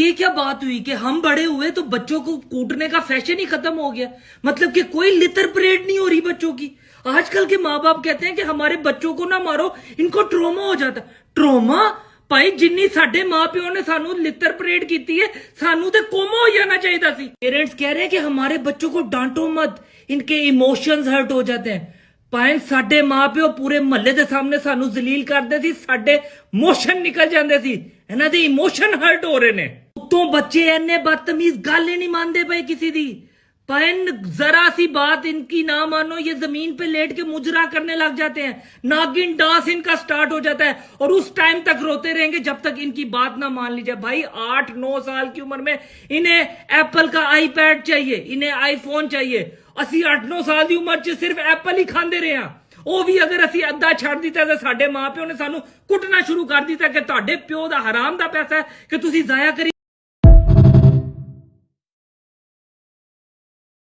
ये क्या बात हुई कि हम बड़े हुए तो बच्चों को कूटने का फैशन ही खत्म हो गया। मतलब कि कोई लितर परेड नहीं हो रही बच्चों की। आजकल के माँ बाप कहते हैं कि हमारे बच्चों को ना मारो, इनको ट्रोमा हो जाता। ट्रोमा भाई जिन्नी साडे माँ प्यो ने सानू लितर परेड की है, सानू तो कोमा हो जाना चाहिए सी। पेरेंट्स कह रहे हैं कि हमारे बच्चों को डांटो मत, इनके इमोशंस हर्ट हो जाते हैं। ਭਾਵੇਂ ਸਾਡੇ ਮਾਪਿਓ ਪੂਰੇ ਮਹੱਲੇ ਦੇ ਸਾਹਮਣੇ ਸਾਨੂੰ ਜ਼ਲੀਲ ਕਰਦੇ ਸੀ, ਸਾਡੇ ਮੋਸ਼ਨ ਨਿਕਲ ਜਾਂਦੇ ਸੀ। ਇਹਨਾਂ ਦੇ ਇਮੋਸ਼ਨ ਹਰਟ ਹੋ ਰਹੇ ਨੇ। ਉਤੋਂ ਬੱਚੇ ਇੰਨੇ ਬਦਤਮੀਜ਼ ਗੱਲ ਹੀ ਨਹੀਂ ਮੰਨਦੇ ਪਏ ਕਿਸੇ ਦੀ। पैन जरा सी बात इनकी ना मानो, ये जमीन पे लेट के मुजरा करने लग जाते हैं। नागिन डांस इनका स्टार्ट हो जाता है और उस टाइम तक रोते रहेंगे जब तक इनकी बात ना मान ली जाए। भाई 8-9 साल की उम्र में इन्हें एप्पल का आईपैड चाहिए, इन्हें आईफोन चाहिए। ਅਸੀਂ 8-9 ਸਾਲ ਦੀ ਉਮਰ 'ਚ ਸਿਰਫ ਐਪਲ ਹੀ ਖਾਂਦੇ ਰਹੇ ਆ। ਉਹ ਵੀ ਅਗਰ ਅਸੀਂ ਅੱਧਾ ਛੱਡ ਦਿੱਤਾ ਤਾਂ ਸਾਡੇ ਮਾਪਿਓ ਨੇ ਸਾਨੂੰ ਕੁੱਟਣਾ ਸ਼ੁਰੂ ਕਰ ਦਿੱਤਾ ਕਿ ਤੁਹਾਡੇ ਪਿਓ ਦਾ ਹਰਾਮ ਦਾ ਪੈਸਾ ਹੈ ਕਿ ਤੁਸੀਂ ਜ਼ਾਇਆ ਕਰੀ।